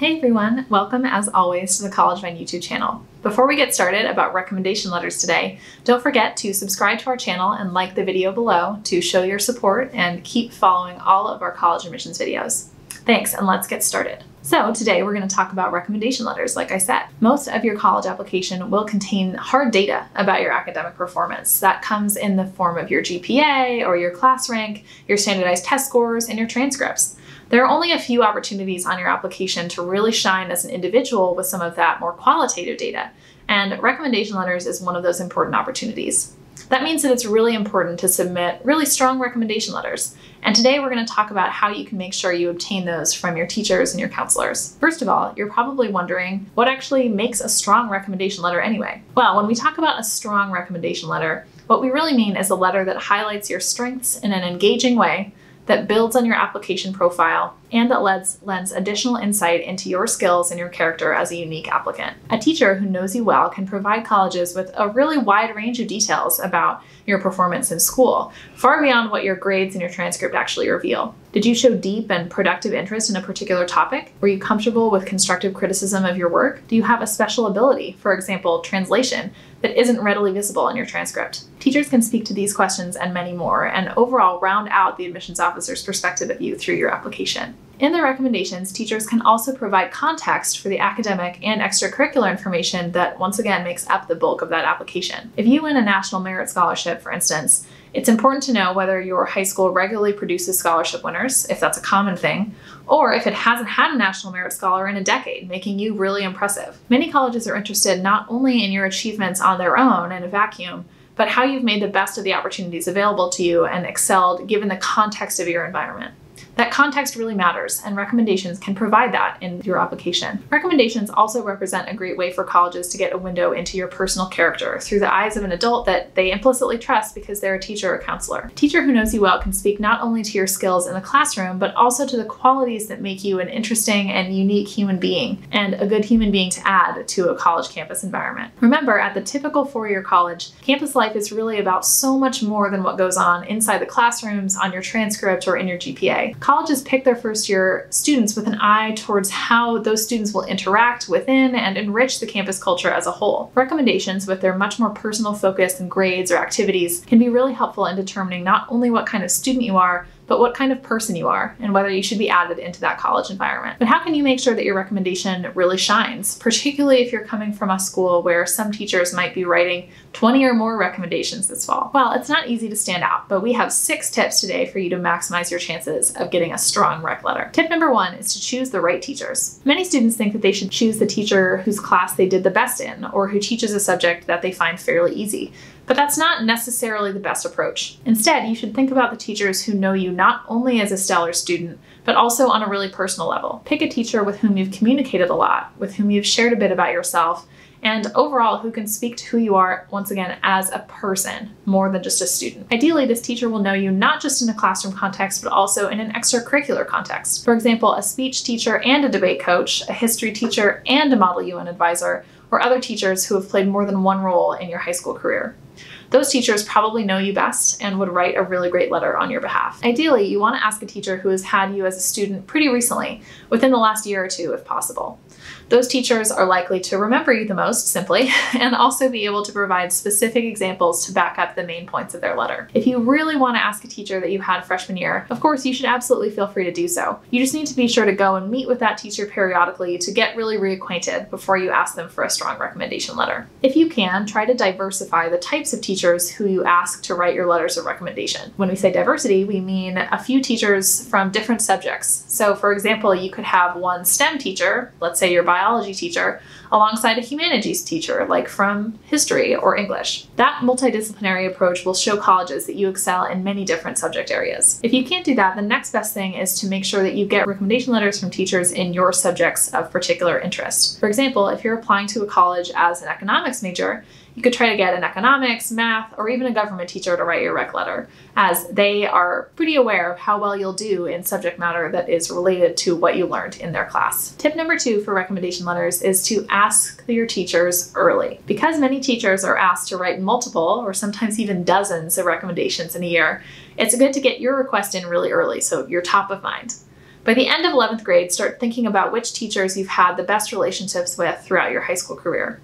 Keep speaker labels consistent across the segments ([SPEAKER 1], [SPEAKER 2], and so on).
[SPEAKER 1] Hey everyone, welcome as always to the collegevíne YouTube channel. Before we get started about recommendation letters today, don't forget to subscribe to our channel and like the video below to show your support and keep following all of our college admissions videos. Thanks, and let's get started. So today we're going to talk about recommendation letters, like I said. Most of your college application will contain hard data about your academic performance. That comes in the form of your GPA or your class rank, your standardized test scores, and your transcripts. There are only a few opportunities on your application to really shine as an individual with some of that more qualitative data, and recommendation letters is one of those important opportunities. That means that it's really important to submit really strong recommendation letters, and today we're going to talk about how you can make sure you obtain those from your teachers and your counselors. First of all, you're probably wondering what actually makes a strong recommendation letter anyway? Well, when we talk about a strong recommendation letter, what we really mean is a letter that highlights your strengths in an engaging way, that builds on your application profile, and that lends additional insight into your skills and your character as a unique applicant. A teacher who knows you well can provide colleges with a really wide range of details about your performance in school, far beyond what your grades and your transcript actually reveal. Did you show deep and productive interest in a particular topic? Were you comfortable with constructive criticism of your work? Do you have a special ability, for example, translation, that isn't readily visible in your transcript? Teachers can speak to these questions and many more, and overall round out the admissions officer's perspective of you through your application. In their recommendations, teachers can also provide context for the academic and extracurricular information that once again makes up the bulk of that application. If you win a National Merit Scholarship, for instance, it's important to know whether your high school regularly produces scholarship winners, if that's a common thing, or if it hasn't had a National Merit Scholar in a decade, making you really impressive. Many colleges are interested not only in your achievements on their own in a vacuum, but how you've made the best of the opportunities available to you and excelled given the context of your environment. That context really matters, and recommendations can provide that in your application. Recommendations also represent a great way for colleges to get a window into your personal character through the eyes of an adult that they implicitly trust because they're a teacher or counselor. A teacher who knows you well can speak not only to your skills in the classroom, but also to the qualities that make you an interesting and unique human being, and a good human being to add to a college campus environment. Remember, at the typical four-year college, campus life is really about so much more than what goes on inside the classrooms, on your transcript, or in your GPA. Colleges pick their first-year students with an eye towards how those students will interact within and enrich the campus culture as a whole. Recommendations, with their much more personal focus than grades or activities, can be really helpful in determining not only what kind of student you are, but what kind of person you are and whether you should be added into that college environment. But how can you make sure that your recommendation really shines, particularly if you're coming from a school where some teachers might be writing 20 or more recommendations this fall? Well, it's not easy to stand out, but we have 6 tips today for you to maximize your chances of getting a strong rec letter. Tip number 1 is to choose the right teachers. Many students think that they should choose the teacher whose class they did the best in, or who teaches a subject that they find fairly easy. But that's not necessarily the best approach. Instead, you should think about the teachers who know you not only as a stellar student, but also on a really personal level. Pick a teacher with whom you've communicated a lot, with whom you've shared a bit about yourself, and overall who can speak to who you are, once again, as a person, more than just a student. Ideally, this teacher will know you not just in a classroom context, but also in an extracurricular context. For example, a speech teacher and a debate coach, a history teacher and a Model UN advisor, or other teachers who have played more than one role in your high school career. Those teachers probably know you best and would write a really great letter on your behalf. Ideally, you want to ask a teacher who has had you as a student pretty recently, within the last year or two if possible. Those teachers are likely to remember you the most, simply, and also be able to provide specific examples to back up the main points of their letter. If you really want to ask a teacher that you had freshman year, of course you should absolutely feel free to do so. You just need to be sure to go and meet with that teacher periodically to get really reacquainted before you ask them for a strong recommendation letter. If you can, try to diversify the types of teachers who you ask to write your letters of recommendation. When we say diversity, we mean a few teachers from different subjects. So for example, you could have one STEM teacher, let's say your biology teacher, alongside a humanities teacher, like from history or English. That multidisciplinary approach will show colleges that you excel in many different subject areas. If you can't do that, the next best thing is to make sure that you get recommendation letters from teachers in your subjects of particular interest. For example, if you're applying to a college as an economics major, you could try to get an economics, math, or even a government teacher to write your rec letter, as they are pretty aware of how well you'll do in subject matter that is related to what you learned in their class. Tip number 2 for recommendation letters is to ask your teachers early. Because many teachers are asked to write multiple, or sometimes even dozens of recommendations in a year, it's good to get your request in really early so you're top of mind. By the end of 11th grade, start thinking about which teachers you've had the best relationships with throughout your high school career.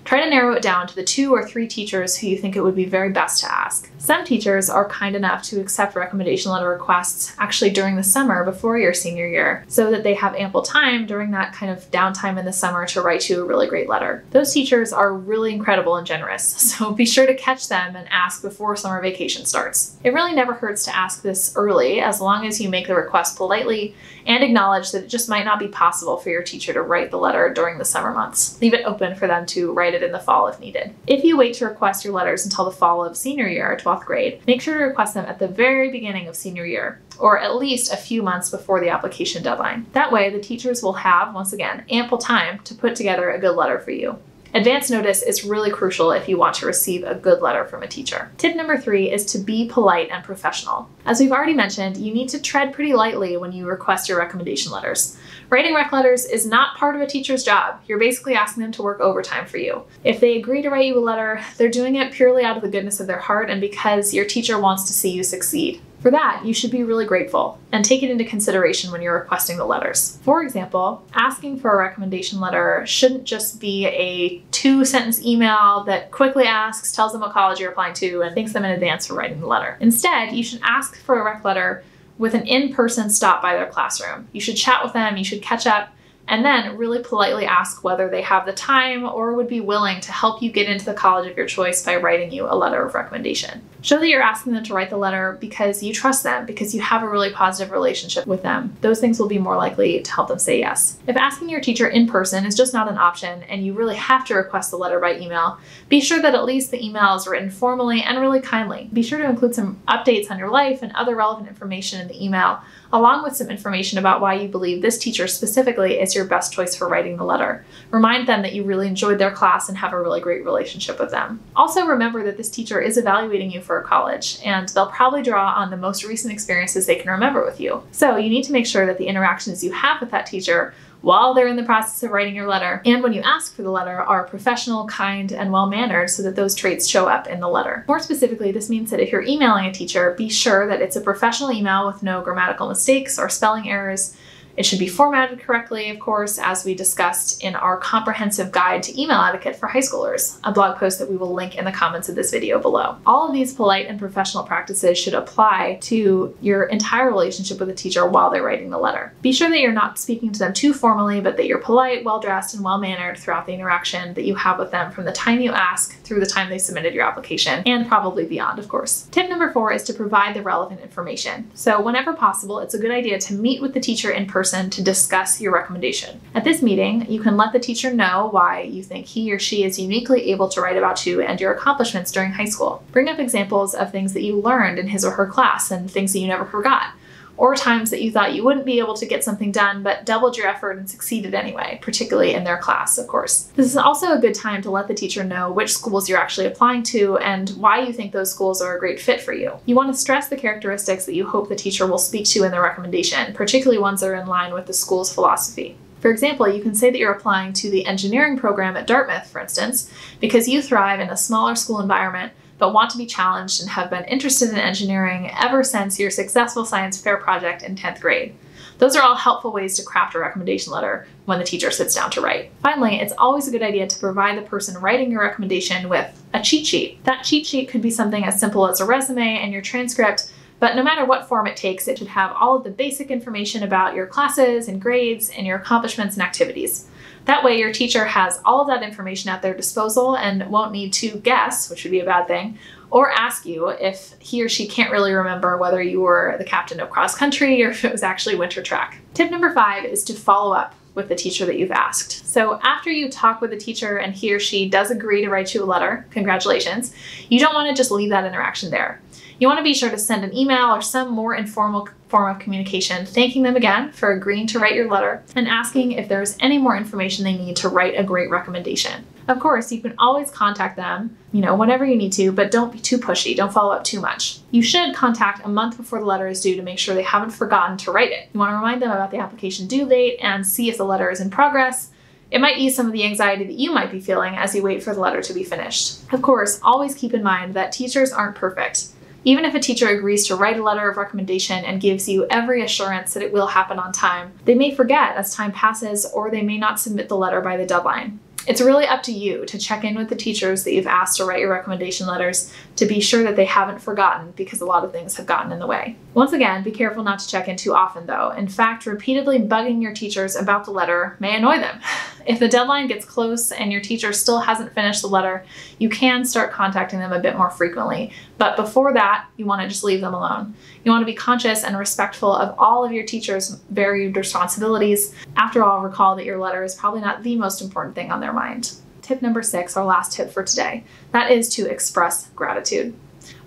[SPEAKER 1] Try to narrow it down to the 2 or 3 teachers who you think it would be very best to ask. Some teachers are kind enough to accept recommendation letter requests actually during the summer before your senior year, so that they have ample time during that kind of downtime in the summer to write you a really great letter. Those teachers are really incredible and generous, so be sure to catch them and ask before summer vacation starts. It really never hurts to ask this early, as long as you make the request politely and acknowledge that it just might not be possible for your teacher to write the letter during the summer months. Leave it open for them to write it in the fall if needed. If you wait to request your letters until the fall of senior year, 12th grade, make sure to request them at the very beginning of senior year, or at least a few months before the application deadline. That way, the teachers will have, once again, ample time to put together a good letter for you. Advance notice is really crucial if you want to receive a good letter from a teacher. Tip number 3 is to be polite and professional. As we've already mentioned, you need to tread pretty lightly when you request your recommendation letters. Writing rec letters is not part of a teacher's job. You're basically asking them to work overtime for you. If they agree to write you a letter, they're doing it purely out of the goodness of their heart and because your teacher wants to see you succeed. For that, you should be really grateful and take it into consideration when you're requesting the letters. For example, asking for a recommendation letter shouldn't just be a 2-sentence email that quickly asks, tells them what college you're applying to, and thanks them in advance for writing the letter. Instead, you should ask for a rec letter with an in-person stop by their classroom. You should chat with them, you should catch up, and then really politely ask whether they have the time or would be willing to help you get into the college of your choice by writing you a letter of recommendation. Show that you're asking them to write the letter because you trust them, because you have a really positive relationship with them. Those things will be more likely to help them say yes. If asking your teacher in person is just not an option and you really have to request the letter by email, be sure that at least the email is written formally and really kindly. Be sure to include some updates on your life and other relevant information in the email, along with some information about why you believe this teacher specifically is your best choice for writing the letter. Remind them that you really enjoyed their class and have a really great relationship with them. Also remember that this teacher is evaluating you for a college, and they'll probably draw on the most recent experiences they can remember with you. So you need to make sure that the interactions you have with that teacher while they're in the process of writing your letter and when you ask for the letter are professional, kind, and well-mannered so that those traits show up in the letter. More specifically, this means that if you're emailing a teacher, be sure that it's a professional email with no grammatical mistakes or spelling errors. It should be formatted correctly, of course, as we discussed in our comprehensive guide to email etiquette for high schoolers, a blog post that we will link in the comments of this video below. All of these polite and professional practices should apply to your entire relationship with a teacher while they're writing the letter. Be sure that you're not speaking to them too formally, but that you're polite, well-dressed, and well-mannered throughout the interaction that you have with them from the time you ask through the time they submitted your application, and probably beyond, of course. Tip number 4 is to provide the relevant information. So whenever possible, it's a good idea to meet with the teacher in person to discuss your recommendation. At this meeting, you can let the teacher know why you think he or she is uniquely able to write about you and your accomplishments during high school. Bring up examples of things that you learned in his or her class and things that you never forgot, or times that you thought you wouldn't be able to get something done but doubled your effort and succeeded anyway, particularly in their class, of course. This is also a good time to let the teacher know which schools you're actually applying to and why you think those schools are a great fit for you. You want to stress the characteristics that you hope the teacher will speak to in the recommendation, particularly ones that are in line with the school's philosophy. For example, you can say that you're applying to the engineering program at Dartmouth, for instance, because you thrive in a smaller school environment but want to be challenged and have been interested in engineering ever since your successful science fair project in 10th grade. Those are all helpful ways to craft a recommendation letter when the teacher sits down to write. Finally, it's always a good idea to provide the person writing your recommendation with a cheat sheet. That cheat sheet could be something as simple as a resume and your transcript, but no matter what form it takes, it should have all of the basic information about your classes and grades and your accomplishments and activities. That way your teacher has all of that information at their disposal and won't need to guess, which would be a bad thing, or ask you if he or she can't really remember whether you were the captain of cross country or if it was actually winter track. Tip number 5 is to follow up with the teacher that you've asked. So after you talk with the teacher and he or she does agree to write you a letter, congratulations, you don't want to just leave that interaction there. You want to be sure to send an email or some more informal form of communication thanking them again for agreeing to write your letter and asking if there's any more information they need to write a great recommendation. Of course, you can always contact them, whenever you need to, but don't be too pushy. Don't follow up too much. You should contact a month before the letter is due to make sure they haven't forgotten to write it. You want to remind them about the application due date and see if the letter is in progress. It might ease some of the anxiety that you might be feeling as you wait for the letter to be finished. Of course, always keep in mind that teachers aren't perfect. Even if a teacher agrees to write a letter of recommendation and gives you every assurance that it will happen on time, they may forget as time passes, or they may not submit the letter by the deadline. It's really up to you to check in with the teachers that you've asked to write your recommendation letters to be sure that they haven't forgotten, because a lot of things have gotten in the way. Once again, be careful not to check in too often though. In fact, repeatedly bugging your teachers about the letter may annoy them. If the deadline gets close and your teacher still hasn't finished the letter, you can start contacting them a bit more frequently. But before that, you want to just leave them alone. You want to be conscious and respectful of all of your teachers' varied responsibilities. After all, recall that your letter is probably not the most important thing on their mind. Tip number 6, our last tip for today, that is to express gratitude.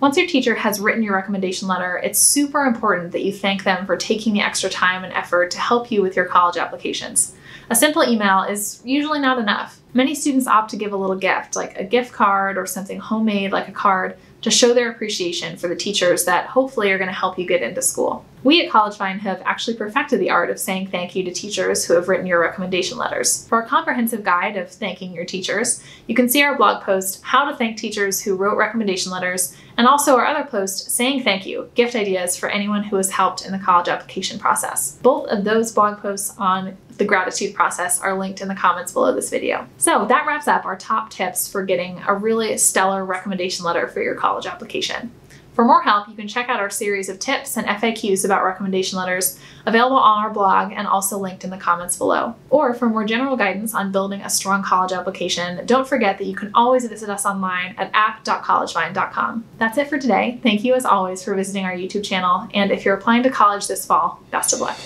[SPEAKER 1] Once your teacher has written your recommendation letter, it's super important that you thank them for taking the extra time and effort to help you with your college applications. A simple email is usually not enough. Many students opt to give a little gift, like a gift card or something homemade like a card, to show their appreciation for the teachers that hopefully are going to help you get into school. We at collegevíne have actually perfected the art of saying thank you to teachers who have written your recommendation letters. For our comprehensive guide of thanking your teachers, you can see our blog post, How to Thank Teachers Who Wrote Recommendation Letters, and also our other post, Saying Thank You, Gift Ideas for Anyone Who Has Helped in the College Application Process. Both of those blog posts on the gratitude process are linked in the comments below this video. So that wraps up our top tips for getting a really stellar recommendation letter for your college application. For more help, you can check out our series of tips and FAQs about recommendation letters available on our blog and also linked in the comments below. Or for more general guidance on building a strong college application, don't forget that you can always visit us online at app.collegevíne.com. That's it for today. Thank you as always for visiting our YouTube channel, and if you're applying to college this fall, best of luck.